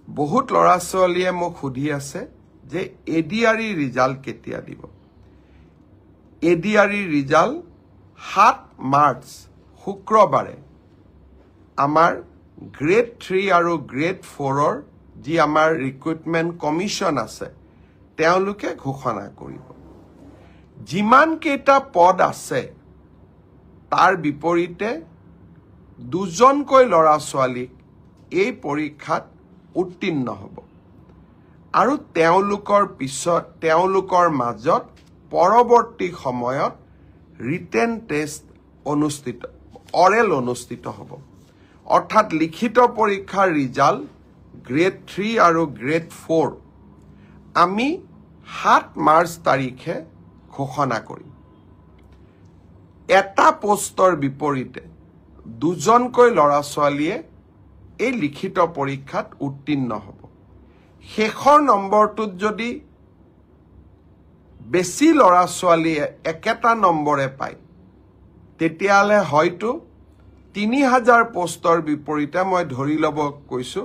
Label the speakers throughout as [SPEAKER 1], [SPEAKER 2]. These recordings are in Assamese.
[SPEAKER 1] বহুত লৰা ছোৱালীয়ে মোক সুধি আছে যে এডিআৰই ৰিজাল্ট কেতিয়া দিব এডিআৰই ৰিজাল্ট 7 মাৰ্চ শুক্ৰবাৰে আমাৰ গ্ৰেড 3 আৰু গ্ৰেড 4ৰ যি আমাৰ ৰিক্ৰুটমেন্ট কমিশন আছে তেওঁলোকে ঘোষণা কৰিব যিমান কেইটা পদ আছে তাৰ বিপৰীতে দুজনকৈ লৰা ছোৱালীক এই পৰীক্ষাত উত্তীৰ্ণ হ'ব আৰু তেওঁলোকৰ মাজত পৰৱৰ্তী সময়ত ৰিটেন টেষ্ট অৰেল অনুষ্ঠিত হ'ব অৰ্থাৎ লিখিত পৰীক্ষাৰ ৰিজাল্ট গ্ৰেড 3 আৰু গ্ৰেড 4 আমি 7 মাৰ্চ তাৰিখে ঘোষণা কৰিম এটা পোষ্টৰ বিপৰীতে দুজনকৈ লৰা ছোৱালীয়ে এই লিখিত পৰীক্ষাত উত্তীৰ্ণ হ'ব শেষৰ নম্বৰটোত যদি বেছি লৰা ছোৱালীয়ে একেটা নম্বৰে পায় তেতিয়ালে হয়তো 3000 পোষ্টৰ বিপৰীতে মই ধৰি লব কৈছো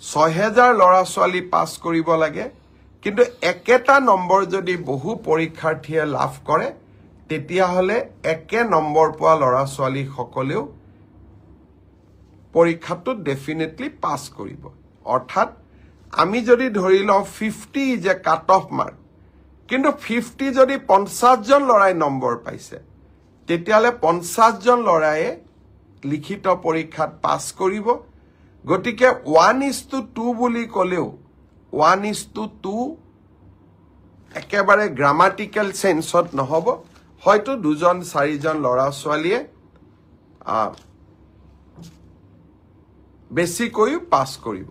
[SPEAKER 1] 6000 লৰা ছোৱালী পাস কৰিব লাগে কিন্তু একেটা নম্বৰ যদি বহু পৰীক্ষাৰ্থীয়ে লাভ কৰে তেতিয়া হলে একে নম্বৰ পোৱা লৰা ছোৱালী সকলেও পৰীক্ষাটো ডেফিনেটলি পাস কৰিব অৰ্থাৎ আমি যদি ধৰি লও 50 যে কাট অফ মাৰ্ক কিন্তু 50 যদি 50 জন লৰাই নম্বৰ পাইছে তেতিয়ালে 50 জন লৰায়ে লিখিত পৰীক্ষাত পাস কৰিব গতিকে 1:2 বুলি কলেও 1:2 একেবাৰে গ্ৰামাটিক্যাল সেন্সত নহব হয়তো দুজন চাৰিজন লৰা ছোৱালীয়ে বেছিকৈ পাস কৰিব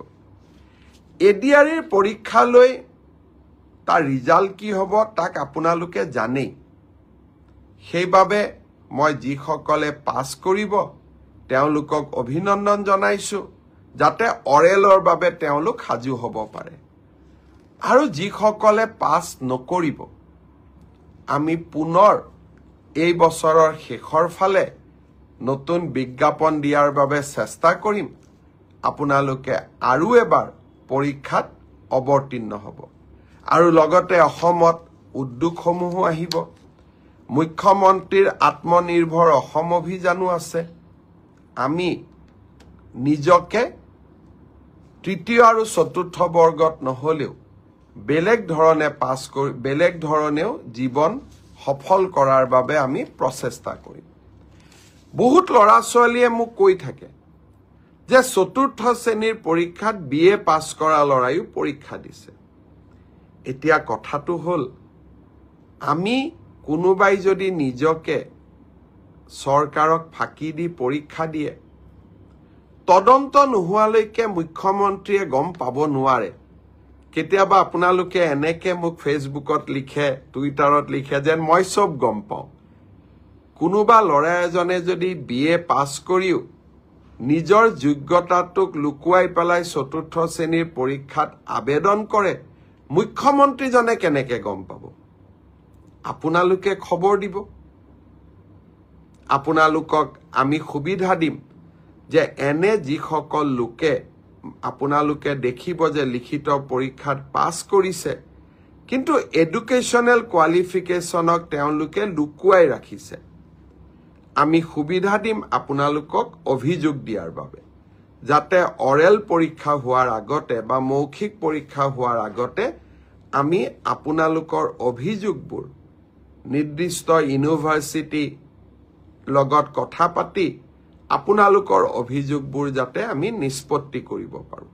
[SPEAKER 1] এডিআৰইৰ পৰীক্ষালৈ তাৰ ৰিজাল্ট কি হ'ব তাক আপোনালোকে জানেই সেইবাবে মই যিসকলে পাস কৰিব তেওঁলোকক অভিনন্দন জনাইছো যাতে অৰেলৰ বাবে তেওঁলোক সাজু হ'ব পাৰে আৰু যিসকলে পাস নকৰিব আমি পুনৰ এই বছৰৰ শেষৰ ফালে নতুন বিজ্ঞাপন দিয়াৰ বাবে চেষ্টা কৰিম আপোনালোকে আৰু এবাৰ পৰীক্ষাত অৱতীৰ্ণ হ'ব আৰু লগতে অসমত উদ্যোগসমূহ আহিব মুখ্যমন্ত্ৰীৰ আত্মনিৰ্ভৰ অসম অভিযানো আছে আমি নিজকে তৃতীয় আৰু চতুৰ্থ বৰ্গত নহলেও বেলেগ ধৰণে পাস কৰি বেলেগ ধৰণেও জীৱন সফল কৰাৰ বাবে আমি প্ৰচেষ্টা কৰিম বহুত লৰা ছোৱালীয়ে মোক কৈ থাকে যে চতুৰ্থ শ্ৰেণীৰ পৰীক্ষাত বিএ পাস কৰা লৰায়ো পৰীক্ষা দিছে এতিয়া কথাটো হল আমি কোনোবাই যদি নিজকে চৰকাৰক ফাঁকি দি পৰীক্ষা দিয়ে তদন্ত নোহোৱালৈকে মুখ্যমন্ত্ৰীয়ে গম পাব নোৱাৰে কেতিয়াবা আপোনালোকে এনেকে মোক ফেসবুকত লিখে টুইটাৰত লিখে যেন মই সব গম পাওঁ কোনোবা লৰা এজনে যদি বিএ পাস কৰিও নিজৰ যোগ্যতাটোক লুকুৱাই পেলাই চতুৰ্থ শ্ৰেণীৰ পৰীক্ষাত আবেদন কৰে মুখ্যমন্ত্ৰীজনে কেনেকে গম পাব আপোনালোকে খবৰ দিব আপোনালোকক আমি সুবিধা দিম যে এনে যিসকল লোকে আপোনালোকে দেখিব যে লিখিত পৰীক্ষাত পাস কৰিছে কিন্তু এডুকেশনাল কোৱালিফিকেশনক তেওঁলোকে লুকুৱাই ৰাখিছে আমি সুবিধা দিম আপোনালোকক অভিযোগ দিয়াৰ বাবে যাতে অৰেল পৰীক্ষা হোৱাৰ আগতে বা মৌখিক পৰীক্ষা হোৱাৰ আগতে আমি আপোনালোকৰ অভিযোগবোৰ নিৰ্দিষ্ট ইউনিভাৰ্চিটি লগত কথা পাতি আপোনালোকৰ অভিযোগবোৰ যাতে আমি নিষ্পত্তি কৰিব পাৰো